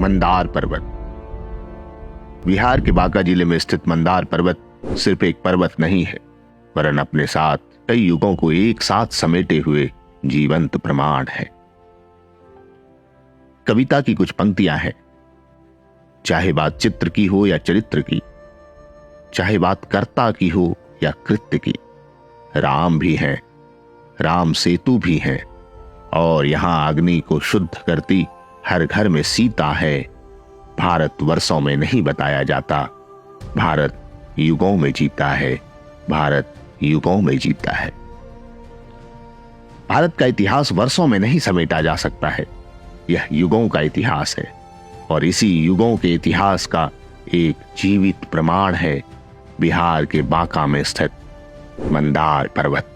मंदार पर्वत। बिहार के बांका जिले में स्थित मंदार पर्वत सिर्फ एक पर्वत नहीं है, वरन अपने साथ कई युगों को एक साथ समेटे हुए जीवंत प्रमाण है। कविता की कुछ पंक्तियां हैं। चाहे बात चित्र की हो या चरित्र की, चाहे बात कर्ता की हो या कृत्य की, राम भी हैं, राम सेतु भी हैं, और यहां अग्नि को शुद्ध करती हर घर में सीता है। भारत वर्षों में नहीं बताया जाता, भारत युगों में जीता है, भारत युगों में जीता है। भारत का इतिहास वर्षों में नहीं समेटा जा सकता है, यह युगों का इतिहास है, और इसी युगों के इतिहास का एक जीवित प्रमाण है बिहार के बांका में स्थित मंदार पर्वत।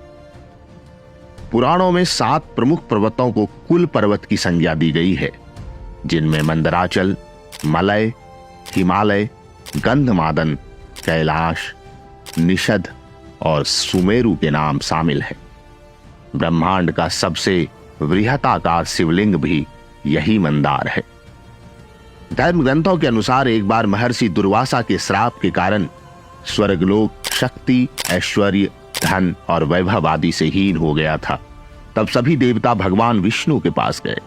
पुराणों में 7 प्रमुख पर्वतों को कुल पर्वत की संज्ञा दी गई है, जिनमें मंदराचल, मलय, हिमालय, गंधमादन, कैलाश, निषद और सुमेरु के नाम शामिल है। ब्रह्मांड का सबसे वृहताकार शिवलिंग भी यही मंदार है। धर्म ग्रंथों के अनुसार एक बार महर्षि दुर्वासा के श्राप के कारण स्वर्गलोक शक्ति, ऐश्वर्य, धन और वैभव आदि से हीन हो गया था। तब सभी देवता भगवान विष्णु के पास गए।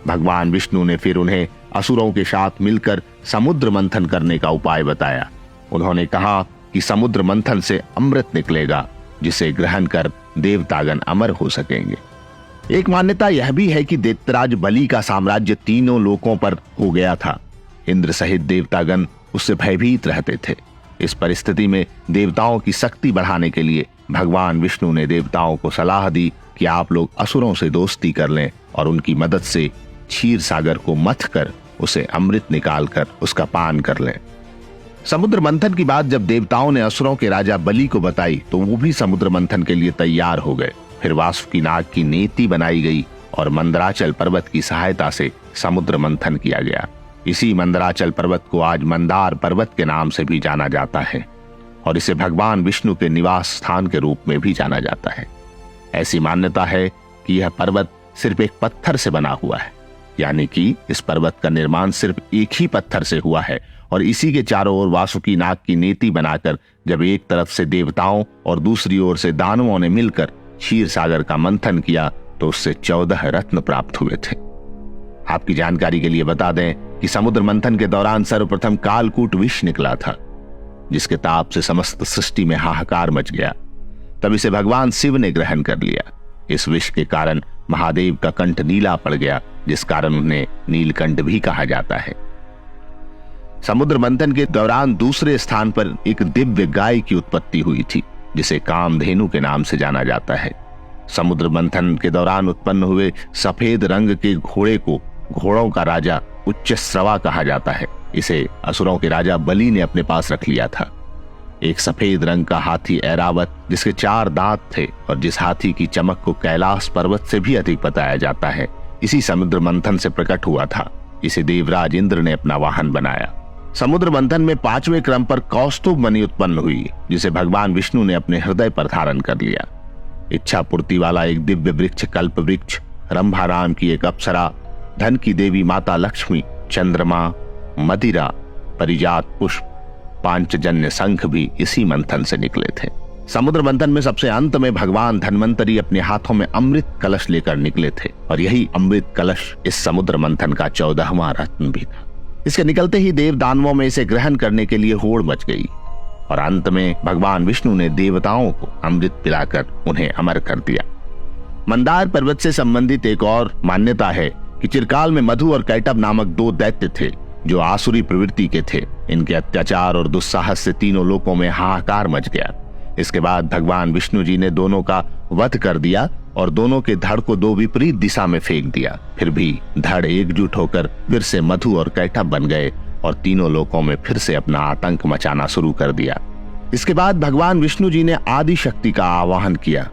भगवान विष्णु ने फिर उन्हें असुरों के साथ मिलकर समुद्र मंथन करने का उपाय बताया। उन्होंने कहा कि समुद्र मंथन से अमृत निकलेगा, जिसे ग्रहण कर देवतागण अमर हो सकेंगे। एक मान्यता यह भी है कि दैत्यराज बलि का साम्राज्य तीनों लोकों पर हो गया था। इंद्र सहित देवतागण उससे भयभीत रहते थे। इस परिस्थिति में देवताओं की शक्ति बढ़ाने के लिए भगवान विष्णु ने देवताओं को सलाह दी कि आप लोग असुरों से दोस्ती कर लें और उनकी मदद से क्षीर सागर को मथ कर उसे अमृत निकालकर उसका पान कर लें। समुद्र मंथन की बात जब देवताओं ने असुरों के राजा बलि को बताई तो वो भी समुद्र मंथन के लिए तैयार हो गए। फिर वासुकी नाग की नेति बनाई गई और मंदराचल पर्वत की सहायता से समुद्र मंथन किया गया। इसी मंदराचल पर्वत को आज मंदार पर्वत के नाम से भी जाना जाता है और इसे भगवान विष्णु के निवास स्थान के रूप में भी जाना जाता है। ऐसी मान्यता है कि यह पर्वत सिर्फ एक पत्थर से बना हुआ है, यानी कि इस पर्वत का निर्माण सिर्फ एक ही पत्थर से हुआ है और इसी के चारों ओर वासुकी नाग की नेति बनाकर जब एक तरफ से देवताओं और दूसरी ओर से दानवों ने मिलकर क्षीर सागर का मंथन किया तो उससे 14 रत्न प्राप्त हुए थे। आपकी जानकारी के लिए बता दें कि समुद्र मंथन के दौरान सर्वप्रथम कालकूट विष निकला था, जिसके ताप से समस्त सृष्टि में हाहाकार मच गया। तब इसे भगवान शिव ने ग्रहण कर लिया। इस विष के कारण महादेव का कंठ नीला पड़ गया, जिस कारण उन्हें नीलकंठ भी कहा जाता है। समुद्र मंथन के दौरान दूसरे स्थान पर एक दिव्य गाय की उत्पत्ति हुई थी, जिसे कामधेनु के नाम से जाना जाता है। समुद्र मंथन के दौरान उत्पन्न हुए सफेद रंग के घोड़े को घोड़ों का राजा उच्चश्रवा कहा जाता है। इसे असुरों के राजा बलि ने अपने पास रख लिया था। एक सफेद रंग का हाथी ऐरावत, जिसके 4 दांत थे और जिस हाथी की चमक को कैलाश पर्वत से भी अधिक बताया जाता है, इसी समुद्र मंथन से प्रकट हुआ था। इसे देवराज इंद्र ने अपना वाहन बनाया। समुद्र मंथन में 5वें क्रम पर कौस्तुभ मणि उत्पन्न हुई, जिसे भगवान विष्णु ने अपने हृदय पर धारण कर लिया। इच्छा पूर्ति वाला एक दिव्य वृक्ष कल्प वृक्ष, रंभा राम की एक अप्सरा, धन की देवी माता लक्ष्मी, चंद्रमा, मदिरा, परिजात पुष्प, पांचजन्य शंख भी इसी मंथन से निकले थे। समुद्र मंथन में सबसे अंत में भगवान धन्वंतरी अपने हाथों में अमृत कलश लेकर निकले थे और यही अमृत कलश इस समुद्र मंथन का 14वां रत्न भी था। इसके निकलते ही देव दानवों में इसे ग्रहण करने के लिए होड़ मच गई और अंत में भगवान विष्णु ने देवताओं को अमृत पिलाकर उन्हें अमर कर दिया। मंदार पर्वत से संबंधित एक और मान्यता है कि चिरकाल में मधु और कैटभ नामक 2 दैत्य थे जो आसुरी प्रवृत्ति के थे। इनके अत्याचार और दुस्साहस से तीनों लोकों में हाहाकार मच गया। इसके बाद भगवान विष्णु जी ने दोनों का वध कर दिया और दोनों के धड़ को 2 विपरीत दिशा में फेंक दिया। फिर भी धड़ एकजुट होकर फिर से मधु और कैटभ बन गए और तीनों लोकों में फिर से अपना आतंक मचाना शुरू कर दिया। इसके बाद भगवान विष्णु जी ने आदि शक्ति का आवाहन किया।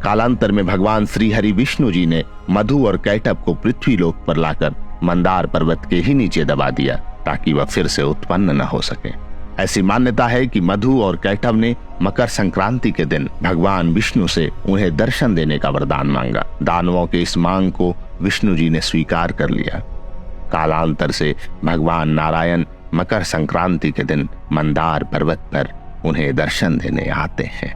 कालांतर में भगवान श्री हरि विष्णु जी ने मधु और कैटभ को पृथ्वी लोक पर लाकर मंदार पर्वत के ही नीचे दबा दिया ताकि वह फिर से उत्पन्न न हो सके। ऐसी मान्यता है कि मधु और कैटभ ने मकर संक्रांति के दिन भगवान विष्णु से उन्हें दर्शन देने का वरदान मांगा। दानवों के इस मांग को विष्णु जी ने स्वीकार कर लिया। कालांतर से भगवान नारायण मकर संक्रांति के दिन मंदार पर्वत पर उन्हें दर्शन देने आते हैं।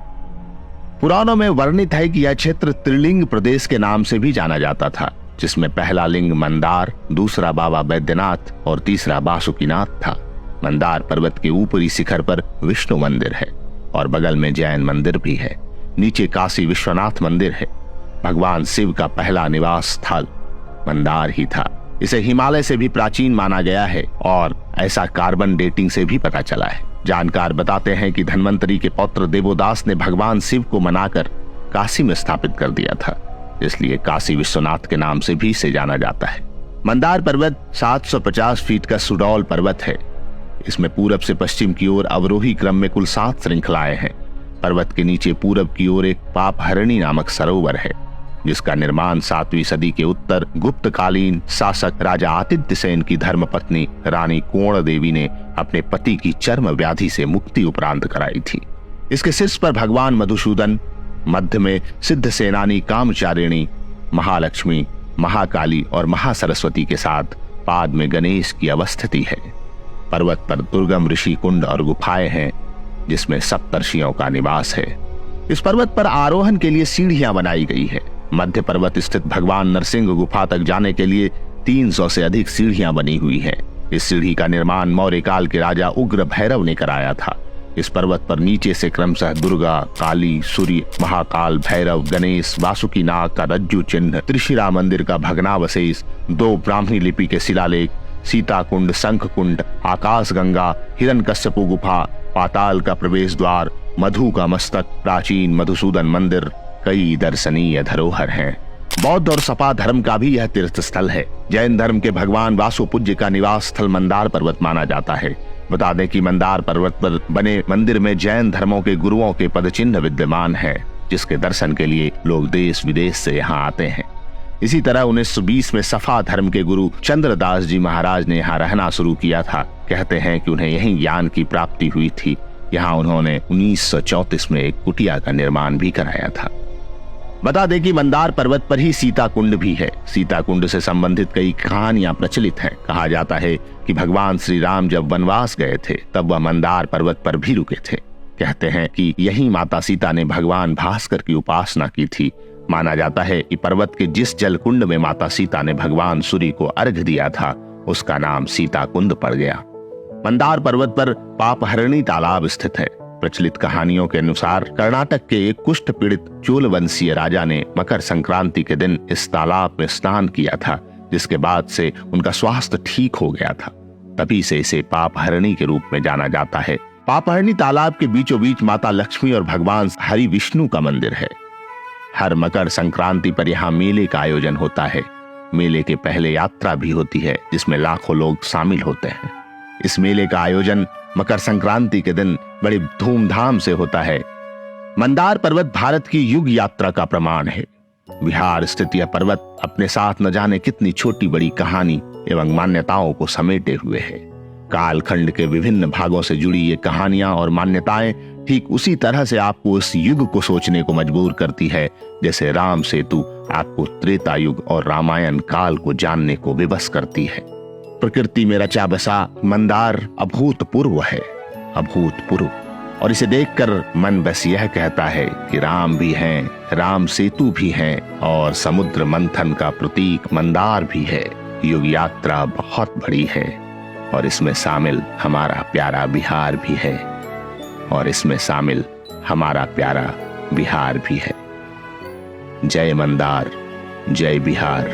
पुराणों में वर्णित है कि यह क्षेत्र त्रिलिंग प्रदेश के नाम से भी जाना जाता था, जिसमें पहला लिंग मंदार, दूसरा बाबा बैद्यनाथ और तीसरा बासुकीनाथ था। मंदार पर्वत के ऊपरी शिखर पर विष्णु मंदिर है और बगल में जैन मंदिर भी है। नीचे काशी विश्वनाथ मंदिर है। भगवान शिव का पहला निवास स्थल मंदार ही था। इसे हिमालय से भी प्राचीन माना गया है और ऐसा कार्बन डेटिंग से भी पता चला है। जानकार बताते हैं कि धन्वंतरी के पौत्र देवोदास ने भगवान शिव को मनाकर काशी में स्थापित कर दिया था, इसलिए काशी विश्वनाथ के नाम से भी इसे जाना जाता है। मंदार पर्वत 750 फीट का सुडौल पर्वत है। इसमें पूरब से पश्चिम की ओर अवरोही क्रम में कुल 7 श्रृंखलाएं हैं। पर्वत के नीचे पूरब की ओर एक पापहरणी नामक सरोवर है, जिसका निर्माण 7वीं सदी के उत्तर गुप्तकालीन शासक राजा आतिथ्य सेन की धर्मपत्नी रानी कोण देवी ने अपने पति की चर्म व्याधि से मुक्ति उपरांत कराई थी। इसके शीर्ष पर भगवान मधुसूदन, मध्य में सिद्ध सेनानी कामचारिणी, महालक्ष्मी, महाकाली और महासरस्वती के साथ पाद में गणेश की अवस्थिति है। पर्वत पर दुर्गम ऋषि कुंड और गुफाएं हैं, जिसमें सप्तर्षियों का निवास है। इस पर्वत पर आरोहण के लिए सीढ़ियां बनाई गई है। मध्य पर्वत स्थित भगवान नरसिंह गुफा तक जाने के लिए 300 से अधिक सीढ़ियां बनी हुई हैं। इस सीढ़ी का निर्माण मौर्य काल के राजा उग्र भैरव ने कराया था। इस पर्वत पर नीचे से क्रमशः दुर्गा, काली, सूर्य, महाकाल, भैरव, गणेश, वासुकीनाग का रज्जु चिन्ह, त्रिशिरा मंदिर का भग्नावशेष, 2 ब्राह्मणी लिपि के शिलालेख, सीता कुंड, शंख कुंड, आकाश गंगा, हिरण्यकश्यपु गुफा, पाताल का प्रवेश द्वार, मधु का मस्तक, प्राचीन मधुसूदन मंदिर, कई दर्शनीय धरोहर हैं। बौद्ध और सपा धर्म का भी यह तीर्थ स्थल है। जैन धर्म के भगवान वासुपूज्य का निवास स्थल मंदार पर्वत माना जाता है। बता दें कि मंदार पर्वत पर बने मंदिर में जैन धर्मों के गुरुओं के पदचिन्ह विद्यमान है, जिसके दर्शन के लिए लोग देश विदेश से यहाँ आते हैं। इसी तरह 1920 में सफा धर्म के गुरु चंद्रदास जी महाराज ने यहाँ रहना शुरू किया था। कहते हैं कि उन्हें यहीं ज्ञान की प्राप्ति हुई थी। यहाँ उन्होंने 1934 में एक कुटिया का निर्माण भी कराया था। बता दें कि मंदार पर्वत पर ही सीता कुंड भी है। सीता कुंड से संबंधित कई कहानियां प्रचलित हैं। कहा जाता है कि भगवान श्री राम जब वनवास गए थे तब वह मंदार पर्वत पर भी रुके थे। कहते हैं कि यही माता सीता ने भगवान भास्कर की उपासना की थी। माना जाता है कि पर्वत के जिस जल कुंड में माता सीता ने भगवान सूर्य को अर्घ दिया था, उसका नाम सीता कुंड पड़ गया। मंदार पर्वत पर पापहरणी तालाब स्थित है। प्रचलित कहानियों के अनुसार कर्नाटक के एक कुष्ठ पीड़ित चोल वंशीय राजा ने मकर संक्रांति के दिन इस तालाब में स्नान किया था, जिसके बाद से उनका स्वास्थ्य ठीक हो गया था। तभी से इसे पापहरणी के रूप में जाना जाता है। पापहरणी तालाब के बीचों बीच माता लक्ष्मी और भगवान हरि विष्णु का मंदिर है। हर मकर संक्रांति पर यहाँ मेले का आयोजन होता है। मेले के पहले यात्रा भी होती है, जिसमें लाखों लोग शामिल होते हैं। इस मेले का आयोजन मकर संक्रांति के दिन बड़ी धूमधाम से होता है। मंदार पर्वत भारत की युग यात्रा का प्रमाण है। बिहार स्थित यह पर्वत अपने साथ न जाने कितनी छोटी बड़ी कहानी एवं मान्यताओं को समेटे हुए है। कालखंड के विभिन्न भागों से जुड़ी ये कहानियां और मान्यताएं ठीक उसी तरह से आपको इस युग को सोचने को मजबूर करती है, जैसे राम सेतु आपको त्रेता युग और रामायण काल को जानने को विवश करती है। प्रकृति में रचा बसा मंदार अभूतपूर्व है, अभूतपूर्व। और इसे देखकर मन बस यह कहता है कि राम भी हैं, राम सेतु भी हैं और समुद्र मंथन का प्रतीक मंदार भी है। युग यात्रा बहुत बड़ी है और इसमें शामिल हमारा प्यारा बिहार भी है, और इसमें शामिल हमारा प्यारा बिहार भी है। जय मंदार, जय बिहार।